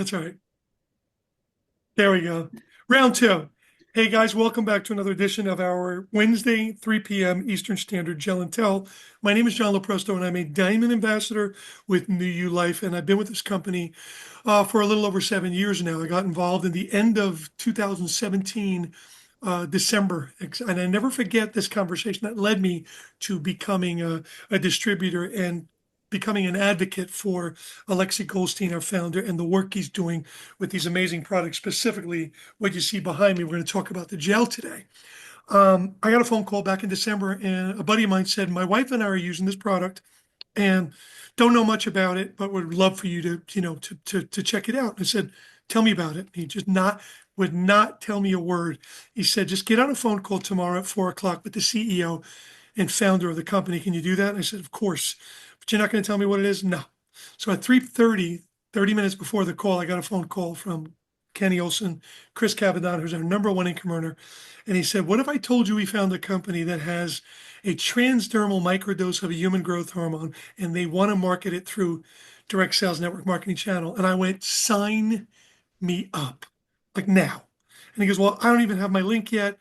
That's all right. There we go. Round two. Hey guys, welcome back to another edition of our Wednesday, 3 p.m. Eastern Standard Gel and Tell. My name is John LoPresto, and I'm a Diamond Ambassador with New You Life, and I've been with this company for a little over 7 years now. I got involved in the end of 2017, December, and I never forget this conversation that led me to becoming a distributor and becoming an advocate for Alexei Goldstein, our founder, and the work he's doing with these amazing products, specifically what you see behind me. We're going to talk about the gel today. I got a phone call back in December, and a buddy of mine said, my wife and I are using this product and don't know much about it, but would love for you to, to check it out. I said, tell me about it. He just would not tell me a word. He said, just get on a phone call tomorrow at 4 o'clock with the CEO and founder of the company. Can you do that? And I said, of course. But you're not going to tell me what it is? No. So at 3:30, 30 minutes before the call, I got a phone call from Kenny Olson, Chris Cavadon, who's our number one income earner. And he said, what if I told you we found a company that has a transdermal microdose of a human growth hormone and they want to market it through direct sales network marketing channel? And I went, sign me up, like now. And he goes, well, I don't even have my link yet.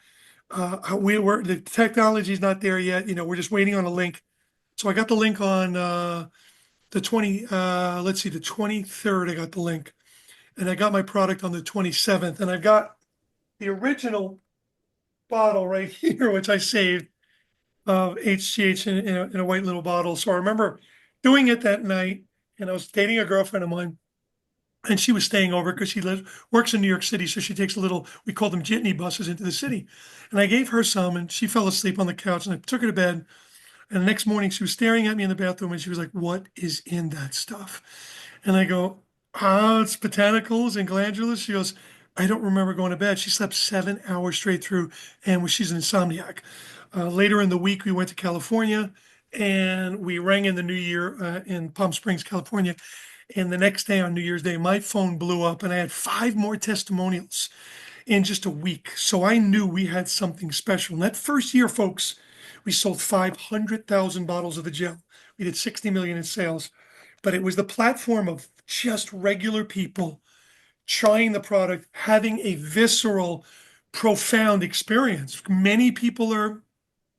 The technology's not there yet. We're just waiting on a link. So I got the link on the 23rd. I got the link, and I got my product on the 27th, and I've got the original bottle right here, which I saved of HGH in a white little bottle. So I remember doing it that night, and I was dating a girlfriend of mine, and she was staying over because works in New York City, so she takes we call them jitney buses into the city. And I gave her some, and she fell asleep on the couch, and I took her to bed. And the next morning, she was staring at me in the bathroom, and she was like, what is in that stuff? And I go, it's botanicals and glandulars. She goes, I don't remember going to bed. She slept 7 hours straight through, and she's an insomniac. Later in the week, we went to California, and we rang in the new year in Palm Springs, California. And the next day, on New Year's Day, my phone blew up, and I had 5 more testimonials in just a week. So I knew we had something special. And that first year, folks, we sold 500,000 bottles of the gel. We did 60 million in sales, but it was the platform of just regular people trying the product, having a visceral, profound experience. Many people are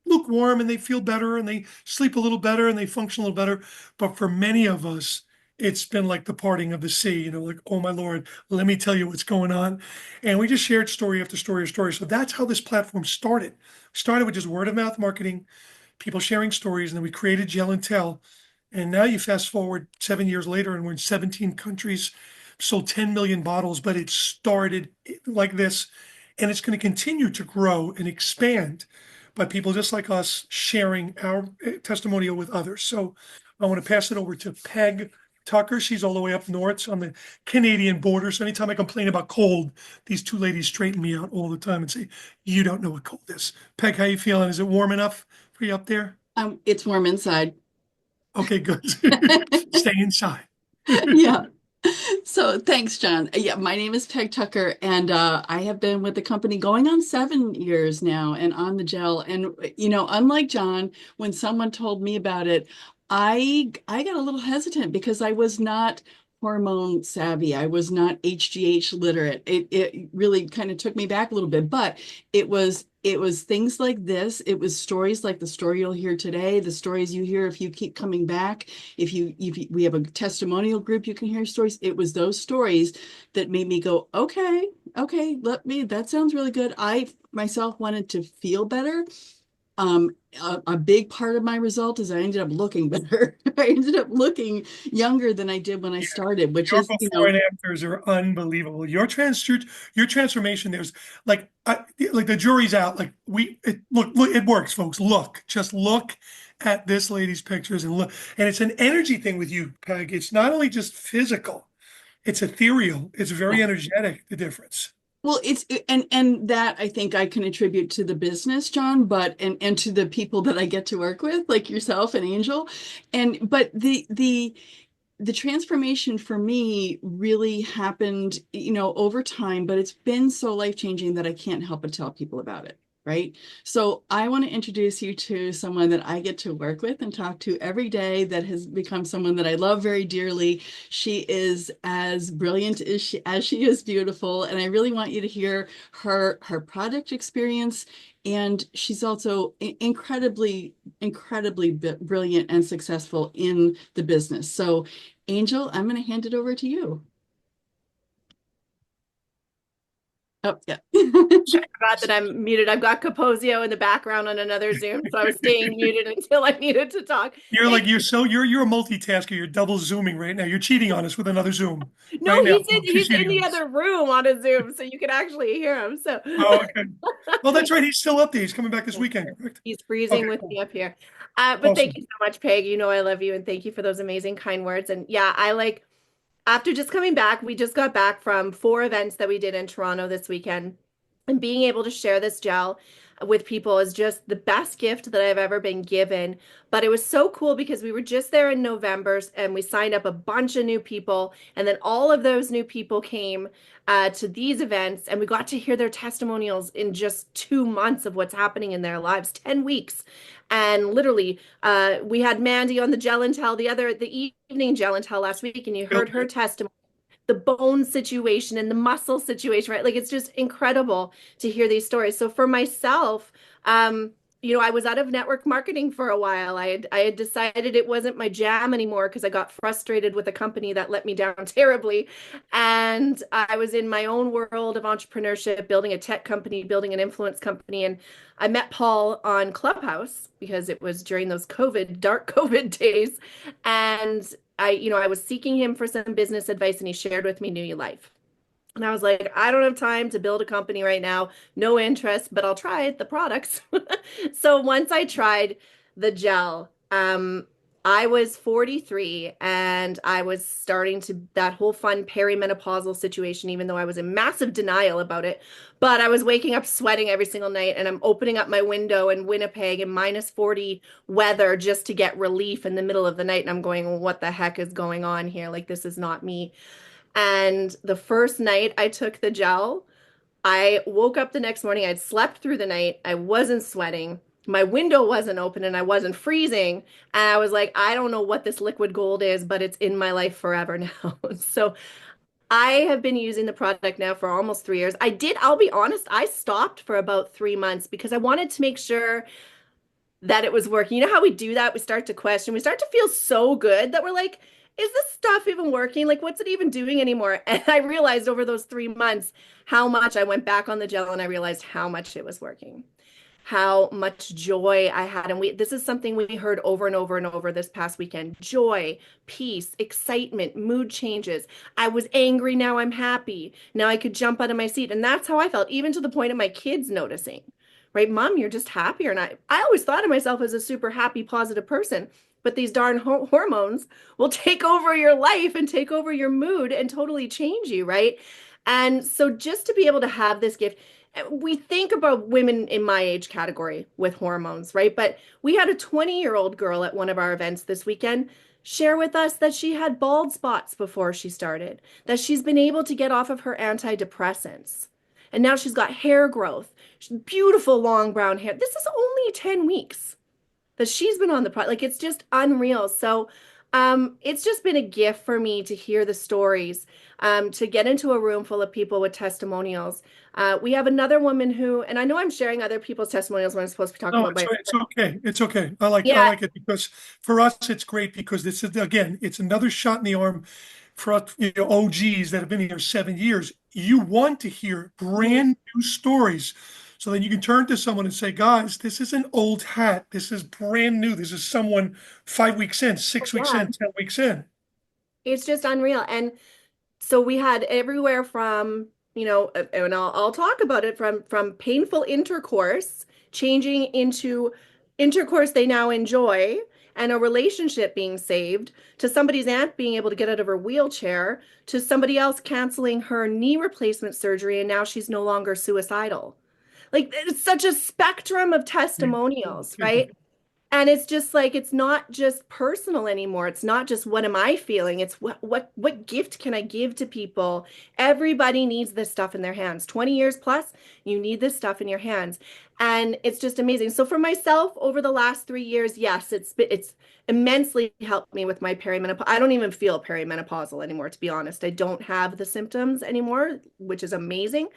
lukewarm and they feel better and they sleep a little better and they function a little better. But for many of us, it's been like the parting of the sea, like, oh my Lord, let me tell you what's going on. And we just shared story after story after story. So that's how this platform started. Started with just word of mouth marketing, people sharing stories, and then we created Gel and Tell. And now you fast forward 7 years later, and we're in 17 countries, sold 10 million bottles, but it started like this, and it's going to continue to grow and expand by people just like us sharing our testimonial with others. So I want to pass it over to Peg Tucker. She's all the way up north on the Canadian border. So anytime I complain about cold, these two ladies straighten me out all the time and say, you don't know what cold is. Peg, how you feeling? Is it warm enough for you up there? It's warm inside. Okay, good. Stay inside. Yeah. So thanks, John. Yeah, my name is Peg Tucker, and I have been with the company going on 7 years now and on the gel. And unlike John, when someone told me about it, I got a little hesitant because I was not hormone savvy. I was not HGH literate. It really kind of took me back a little bit, but it was things like this. It was stories like the story you'll hear today, the stories you hear if you keep coming back. If we have a testimonial group, you can hear stories. It was those stories that made me go, okay, that sounds really good. I myself wanted to feel better. Um, a big part of my result is I ended up looking better. I ended up looking younger than I did when I started, which Your is, before and afters are unbelievable. Your transformation. There's like the jury's out. Like look, it works, folks. Just look at this lady's pictures and look. And it's an energy thing with you, Peg. It's not only just physical; it's ethereal. It's very energetic. The difference. well, and that I think I can attribute to the business, John, but and to the people that I get to work with, like yourself and Angel. But the transformation for me really happened, over time, but it's been so life-changing that I can't help but tell people about it. right? So I want to introduce you to someone that I get to work with and talk to every day that has become someone that I love very dearly. She is as brilliant as she is beautiful, and I really want you to hear her product experience. And she's also incredibly brilliant and successful in the business. So, Angel, I'm going to hand it over to you. Oh, yeah. Forgot that I'm muted. I've got Caposio in the background on another Zoom, so I was staying muted until I needed to talk. You're Thank like you're a multitasker. You're double zooming right now. You're cheating on us with another Zoom No, right now. he's She's in cheating the on us. other room on a Zoom, so you can actually hear him. So Oh, okay. Well, that's right. He's still up there. He's coming back this weekend, correct? he's Okay, freezing with cool. me up here. But thank you Awesome. so much, Peg. You know I love you, and thank you for those amazing kind words. And yeah, I like after just coming back, we just got back from 4 events that we did in Toronto this weekend. And being able to share this gel with people is just the best gift that I've ever been given. But it was so cool because we were just there in November and we signed up a bunch of new people. And then all of those new people came to these events and we got to hear their testimonials in just 2 months of what's happening in their lives, 10 weeks. And literally, we had Mandy on the gel and tell the evening gel and tell last week, and you Yep, heard her testimony, the bone situation and the muscle situation, right? Like it's just incredible to hear these stories. So for myself, I was out of network marketing for a while. I had decided it wasn't my jam anymore because I got frustrated with a company that let me down terribly. And I was in my own world of entrepreneurship, building a tech company, building an influence company. And I met Paul on Clubhouse because it was during those dark COVID days. And I was seeking him for some business advice and he shared with me New Life. And I was like, I don't have time to build a company right now, no interest, but I'll try the products. So once I tried the gel, I was 43 and I was starting to that whole fun perimenopausal situation, even though I was in massive denial about it. But I was waking up sweating every single night and I'm opening up my window in Winnipeg in -40 weather just to get relief in the middle of the night. And I'm going, well, what the heck is going on here? Like, this is not me. And the first night I took the gel, I woke up the next morning. I'd slept through the night. I wasn't sweating. My window wasn't open and I wasn't freezing. And I was like, I don't know what this liquid gold is, but it's in my life forever now. So I have been using the product now for almost 3 years. I'll be honest, I stopped for about 3 months because I wanted to make sure that it was working. You know how we do that? We start to question, we start to feel so good that we're like, is this stuff even working? Like, what's it even doing anymore? And I realized over those 3 months how much I went back on the gel and I realized how much it was working, how much joy I had. And this is something we heard over and over and over this past weekend: joy, peace, excitement, mood changes. I was angry, now I'm happy. Now I could jump out of my seat. And that's how I felt, even to the point of my kids noticing, right? Mom, you're just happier. And I always thought of myself as a super happy, positive person. But these darn hormones will take over your life and take over your mood and totally change you, right? And so just to be able to have this gift, we think about women in my age category with hormones, right? But we had a 20-year-old girl at one of our events this weekend share with us that she had bald spots before she started, that she's been able to get off of her antidepressants. And now she's got hair growth, beautiful long brown hair. This is only 10 weeks that she's been on the product. Like, it's just unreal. So it's just been a gift for me to hear the stories, to get into a room full of people with testimonials. We have another woman who, and I know I'm sharing other people's testimonials when I'm supposed to be talking No, about my. it's okay. It's okay. I Yeah, like it because for us it's great because this is again it's another shot in the arm for us, OGs that have been here 7 years. You want to hear mhm, brand new stories, so then you can turn to someone and say, guys, this is an old hat. This is brand new. This is someone 5 weeks in, 6 weeks yeah, in, 10 weeks in. it's just unreal. And so we had everywhere from, and I'll talk about it, from painful intercourse changing into intercourse they now enjoy and a relationship being saved, to somebody's aunt being able to get out of her wheelchair, to somebody else canceling her knee replacement surgery and now she's no longer suicidal. Like, it's such a spectrum of Yeah. testimonials, right? And it's just like it's not just personal anymore. It's not just what am I feeling? It's what gift can I give to people? Everybody needs this stuff in their hands. 20 years plus, you need this stuff in your hands. And it's just amazing. So for myself, over the last 3 years, yes, it's immensely helped me with my perimenopause. I don't even feel perimenopausal anymore, to be honest. I don't have the symptoms anymore, which is amazing.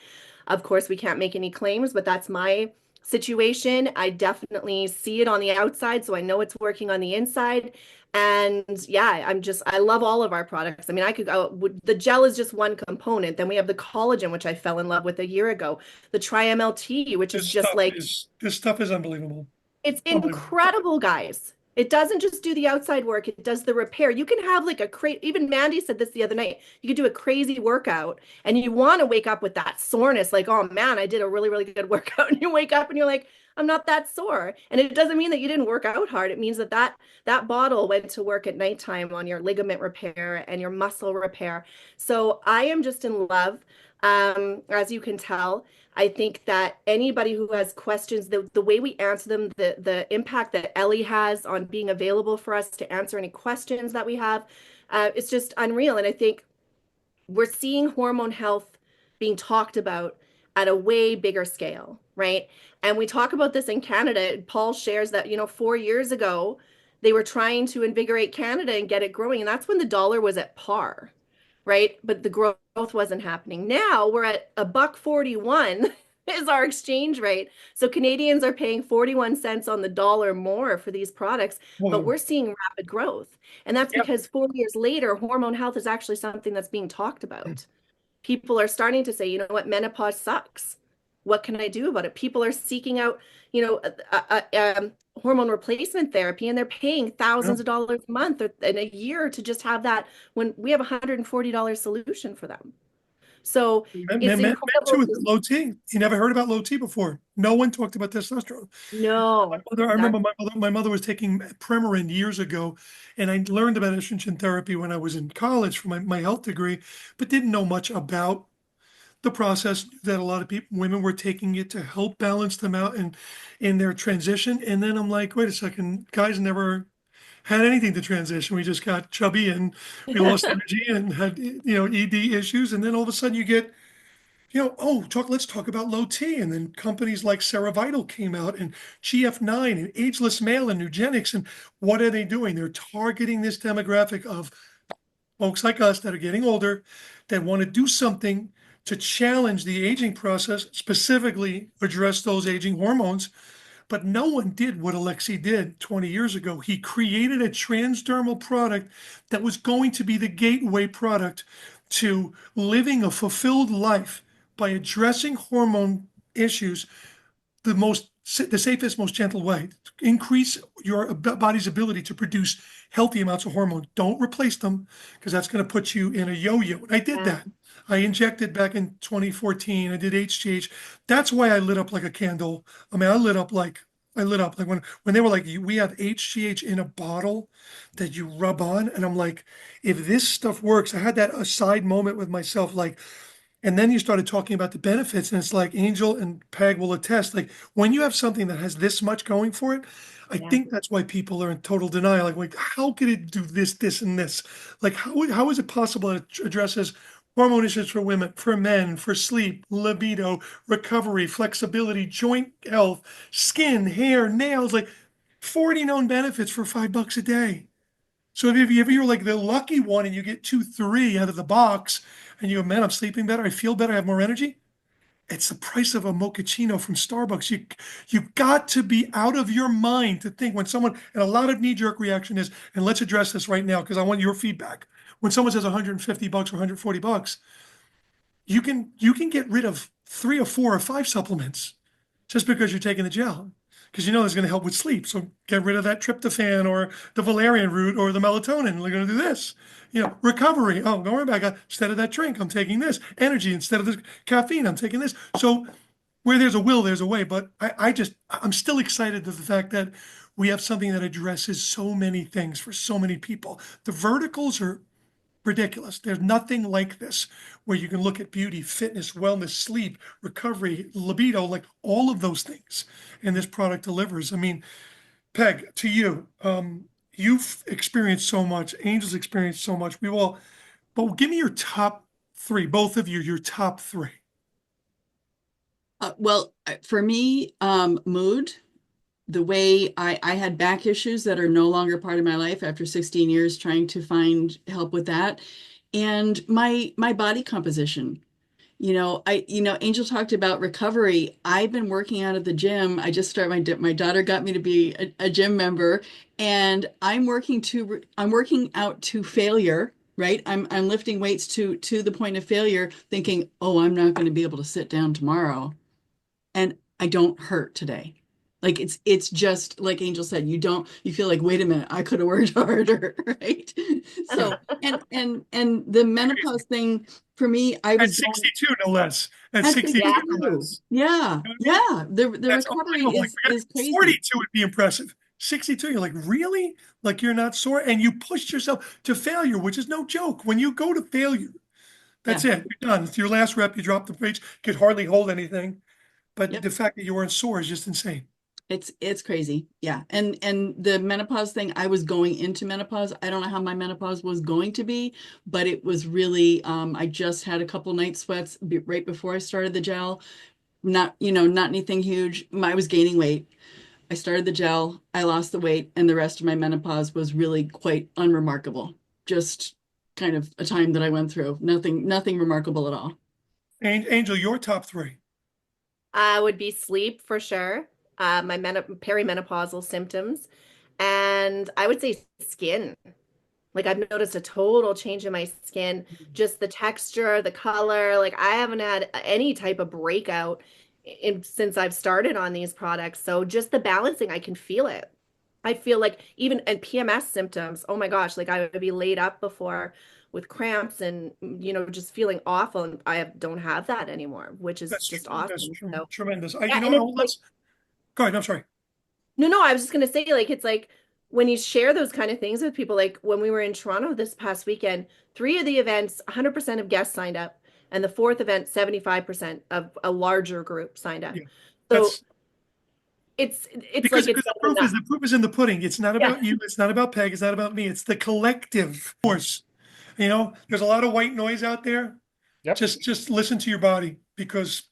Of course, we can't make any claims, but that's my situation. I definitely see it on the outside, so I know it's working on the inside. And yeah, I love all of our products. I mean, I could go, the gel is just one component. Then we have the collagen, which I fell in love with a year ago, the Tri-MLT, which is just like, This stuff is unbelievable. it's Unbelievable. incredible, guys. It doesn't just do the outside work, it does the repair. You can have like a crazy, even Mandy said this the other night. You could do a crazy workout and you want to wake up with that soreness, like, oh man, I did a really, really good workout. And you wake up and you're like, I'm not that sore. And it doesn't mean that you didn't work out hard. It means that that bottle went to work at nighttime on your ligament repair and your muscle repair. So I am just in love. As you can tell. I think that anybody who has questions, the way we answer them, the impact that Ellie has on being available for us to answer any questions that we have, it's just unreal. And I think we're seeing hormone health being talked about at a way bigger scale, right? And we talk about this in Canada. Paul shares that, 4 years ago, they were trying to invigorate Canada and get it growing. And that's when the dollar was at par, right? But the growth wasn't happening. Now we're at $1.41 is our exchange rate. So Canadians are paying 41 cents on the dollar more for these products, but we're seeing rapid growth. And that's because 4 years later, hormone health is actually something that's being talked about. People are starting to say, you know what, menopause sucks. What can I do about it? People are seeking out, hormone replacement therapy, and they're paying thousands of dollars a month or in a year to just have that when we have $140 solution for them. So it's Men too incredible. with low T. You never heard about low T before. No one talked about testosterone. No, I remember my mother was taking Premarin years ago, and I learned about estrogen therapy when I was in college for my health degree, but didn't know much about the process. That a lot of women were taking it to help balance them out and in their transition. And then I'm like, wait a second, guys never had anything to transition. We just got chubby and we lost energy and had ED issues. And then all of a sudden you get let's talk about low T. And then companies like Cerevital came out and GF9 and Ageless Male and Nugenics. And what are they doing? They're targeting this demographic of folks like us that are getting older that want to do something to challenge the aging process, specifically address those aging hormones. But no one did what Alexei did 20 years ago. He created a transdermal product that was going to be the gateway product to living a fulfilled life by addressing hormone issues the safest, most gentle way. Increase your body's ability to produce healthy amounts of hormone. Don't replace them because that's going to put you in a yo-yo. And I did that. I injected back in 2014. I did HGH. That's why I lit up like a candle. I mean, I lit up like when they were like, we have HGH in a bottle that you rub on. And I'm like, if this stuff works, I had that aside moment with myself, like, and then you started talking about the benefits, and it's like Angel and Peg will attest. Like when you have something that has this much going for it, I think that's why people are in total denial. Like, how could it do this, this, and this? Like, how is it possible it addresses hormone issues for women, for men, for sleep, libido, recovery, flexibility, joint health, skin, hair, nails, like 40 known benefits for $5 a day. So if you're like the lucky one and you get 2, 3 out of the box and you go, man, I'm sleeping better, I feel better, I have more energy. It's the price of a mochaccino from Starbucks. You got to be out of your mind to think when someone, and a lot of knee-jerk reaction is, and let's address this right now because I want your feedback. When someone says $150 or $140, you can get rid of 3 or 4 or 5 supplements just because you're taking the gel, because it's going to help with sleep. So get rid of that tryptophan or the valerian root or the melatonin. We're going to do this. Recovery. Oh, don't worry about it. Instead of that drink, I'm taking this. Energy. Instead of the caffeine, I'm taking this. So where there's a will, there's a way. But I'm still excited to the fact that we have something that addresses so many things for so many people. The verticals are ridiculous. There's nothing like this where you can look at beauty, fitness, wellness, sleep, recovery, libido, like all of those things. And this product delivers. I mean, Peg, to you, you've experienced so much, Angel's experienced so much. But give me your top three, both of you, your top three. Well, for me, mood, the way I had back issues that are no longer part of my life after 16 years trying to find help with that, and my body composition. Angel talked about recovery. I've been working out at the gym. I just started my daughter got me to be a gym member, and I'm working out to failure, right? I'm lifting weights to the point of failure, thinking, "Oh, I'm not going to be able to sit down tomorrow." And I don't hurt today. Like it's just like Angel said, you feel like, wait a minute, I could have worked harder, right? So and the menopause thing for me, I At was going 62, no less. At at 62, no 62. less. Yeah, You know what I mean? yeah. The That's recovery unbelievable. Like, is crazy. 42 would be impressive. 62, you're like, really? Like you're not sore? And you pushed yourself to failure, which is no joke. When you go to failure, Yeah. that's it. You're done. It's your last rep. You drop the weights, could hardly hold anything. But Yep. the fact that you weren't sore is just insane. It's crazy. Yeah. And the menopause thing, I was going into menopause. I don't know how my menopause was going to be, but it was really I just had a couple night sweats right before I started the gel. Not anything huge. I was gaining weight. I started the gel, I lost the weight, and the rest of my menopause was really quite unremarkable. Just kind of a time that I went through. Nothing remarkable at all. Angel, your top three. Would be sleep for sure. My perimenopausal symptoms, and I would say skin. Like I've noticed a total change in my skin, just the texture, the color. Like I haven't had any type of breakout since I've started on these products. So just the balancing, I can feel it. I feel like even and PMS symptoms, oh my gosh, like I would be laid up before with cramps and just feeling awful. And don't have that anymore, which is just That's awesome. So tremendous. yeah, You know and it's what? like Go ahead. I'm sorry. no, I was just gonna say, like, it's like when you share those kind of things with people, like when we were in Toronto this past weekend, three of the events, 100% of guests signed up, and the fourth event, 75% of a larger group signed up. Yeah. So That's it's because like it's because double up. the proof is in the pudding. It's not Yeah. about you. It's not about Peg. It's not about me. It's the collective force. There's a lot of white noise out there. Yep. Just listen to your body because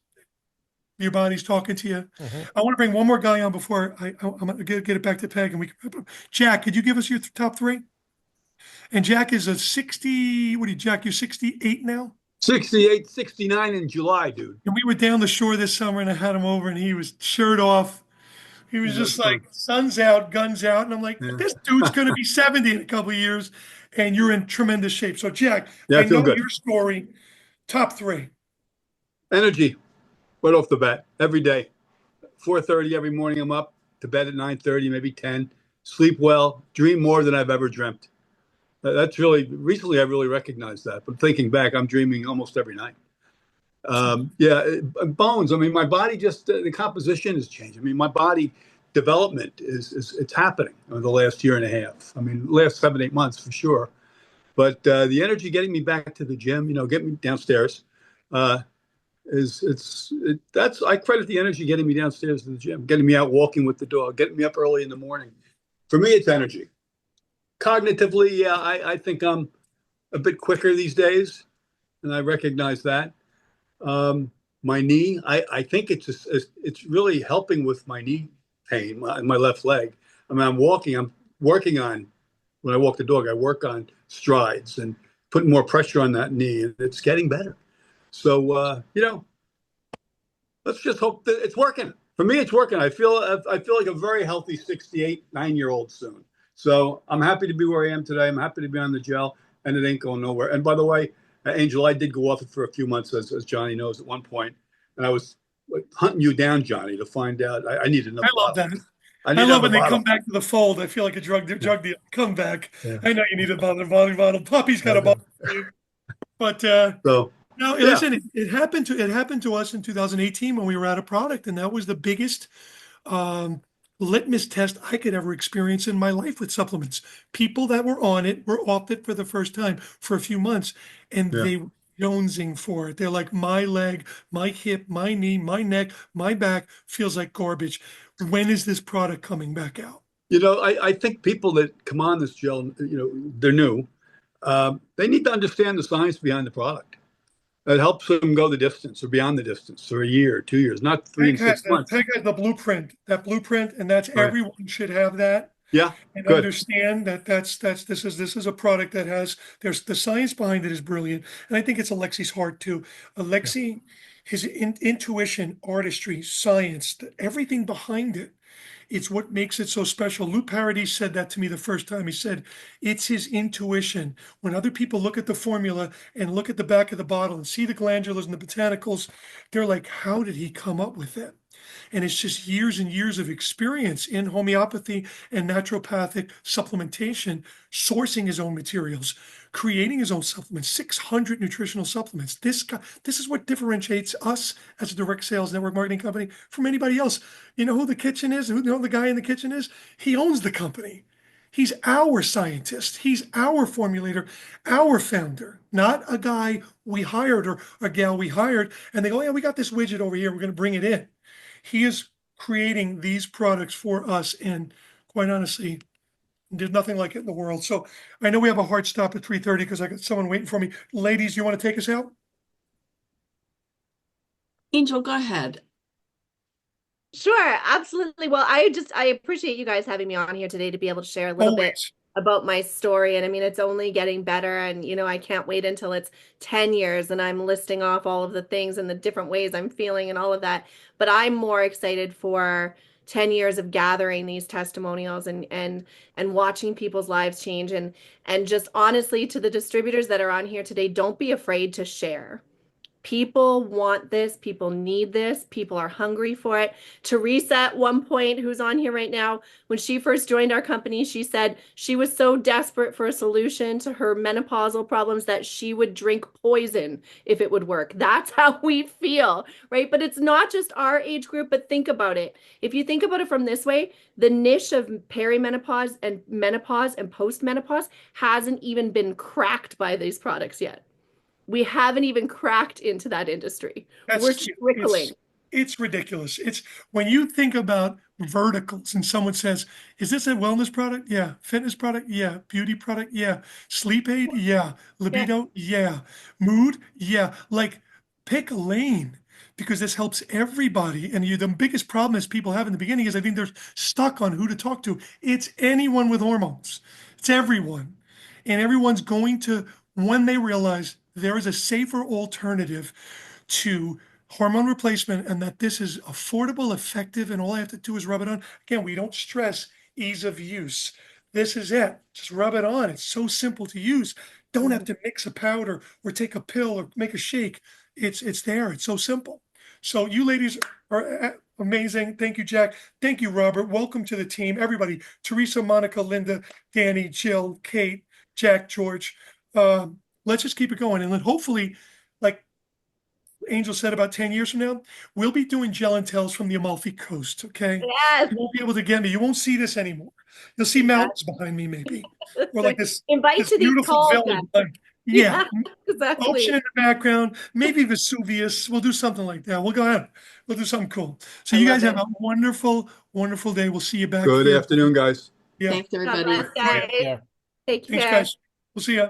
your body's talking to you. Mhm. I want to bring one more guy on before I'm going to get it back to Peg and we can. Jack, could you give us your top three? And Jack is a 60. What are you, Jack? You're 68 now. 68, 69 in July, dude. And we were down the shore this summer and I had him over and he was shirt off. He was Yeah, just that's like, fun. sun's out, guns out. And I'm like, Yeah. this dude's going to be 70 in a couple of years and you're in tremendous shape. So, Jack, Yeah, I I feel know good. your story. Top three. Energy, right off the bat, every day. 4:30 every morning. I'm up to bed at 9:30, maybe 10. Sleep well, dream more than I've ever dreamt. That's really recently. I really recognized that. But thinking back, I'm dreaming almost every night. Bones. I mean, my body just the composition has changed. I mean, my body development is it's happening over the last year and a half. I mean, last 7, 8 months for sure. But the energy getting me back to the gym, getting me downstairs, that's I credit the energy getting me downstairs to the gym, getting me out walking with the dog, getting me up early in the morning. For me, it's energy. Cognitively, yeah, I think I'm a bit quicker these days, and I recognize that. My knee, I think it's really helping with my knee pain, my left leg. I mean, I'm working on, when I walk the dog, I work on strides and putting more pressure on that knee, and it's getting better. So, let's just hope that it's working. For me, it's working. I feel like a very healthy 68, 9-year-old soon. So I'm happy to be where I am today. I'm happy to be on the gel, and it ain't going nowhere. And by the way, Angel, I did go off it for a few months, as Johnny knows, at one point, and I was like, hunting you down, Johnny, to find out I need another I love bottle. that. I I need love another when they bottle. come back to the fold. I feel like a drug deal. Come back. Yeah. I know you need a bottle. Puppy's got a bottle for you. But So no, yeah, listen, it happened to us in 2018 when we were out of product, and that was the biggest um, litmus test I could ever experience in my life with supplements. People that were on it were off it for the first time for a few months, and yeah. they were jonesing for it. They're like, my leg, my hip, my knee, my neck, my back feels like garbage. When is this product coming back out? I think people that come on this, Jill, they're new. They need to understand the science behind the product. It helps them go the distance or beyond the distance, or a year, 2 years, not 3 and 6 months. Peg has the blueprint, and that's Right. everyone should have that. Yeah, And good. understand that this is a product that there's the science behind it is brilliant, and I think it's Alexi's heart too. Alexi, his intuition, artistry, science, everything behind it. It's what makes it so special. Lou Paradis said that to me the first time. He said it's his intuition. When other people look at the formula and look at the back of the bottle and see the glandulars and the botanicals, they're like, how did he come up with it? And it's just years and years of experience in homeopathy and naturopathic supplementation, sourcing his own materials, creating his own supplements, 600 nutritional supplements. This is what differentiates us as a direct sales network marketing company from anybody else. You know who the kitchen is? You know who the guy in the kitchen is? He owns the company. He's our scientist. He's our formulator, our founder, not a guy we hired or a gal we hired. And they go, yeah, we got this widget over here. We're going to bring it in. He is creating these products for us, and quite honestly, there's nothing like it in the world. So I know we have a hard stop at 3:30 because I got someone waiting for me. Ladies, you want to take us out? Angel, go ahead. Sure, absolutely. Well, I appreciate you guys having me on here today to be able to share a little bit Always. about my story. And I mean, it's only getting better. And, I can't wait until it's 10 years and I'm listing off all of the things and the different ways I'm feeling and all of that. But I'm more excited for 10 years of gathering these testimonials and watching people's lives change. And just honestly, to the distributors that are on here today, don't be afraid to share. People want this. People need this. People are hungry for it. Teresa, at one point, who's on here right now, when she first joined our company, she said she was so desperate for a solution to her menopausal problems that she would drink poison if it would work. That's how we feel, right? But it's not just our age group, but think about it. If you think about it from this way, the niche of perimenopause and menopause and postmenopause hasn't even been cracked by these products yet. We haven't even cracked into that industry. We're trickling. It's ridiculous. It's when you think about verticals and someone says, is this a wellness product? Yeah. Fitness product? Yeah. Beauty product? Yeah. Sleep aid? Yeah. Libido? Yeah. Mood? Yeah. Like pick a lane because this helps everybody. And the biggest problem is people have in the beginning is I think they're stuck on who to talk to. It's anyone with hormones. It's everyone. And everyone's going to, when they realize there is a safer alternative to hormone replacement and that this is affordable, effective, and all I have to do is rub it on. Again, we don't stress ease of use. This is it. Just rub it on. It's so simple to use. Don't have to mix a powder or take a pill or make a shake. It's there. It's so simple. So you ladies are amazing. Thank you, Jack. Thank you, Robert. Welcome to the team. Everybody, Teresa, Monica, Linda, Danny, Jill, Kate, Jack, George. Let's just keep it going. And then hopefully, like Angel said, about 10 years from now, we'll be doing gel and tells from the Amalfi Coast, okay? Yes. You won't be able to get me. You won't see this anymore. You'll see mountains behind me, maybe. Or like this Invite to these beautiful calls. villa. Like, yeah. Exactly. Ocean in the background, maybe Vesuvius. We'll do something like that. We'll go ahead. We'll do something cool. So you guys have a wonderful, wonderful day. We'll see you back Good here. afternoon, guys. Yeah. Thanks, God everybody. bless, guys. Take Thanks, care. guys. We'll see you.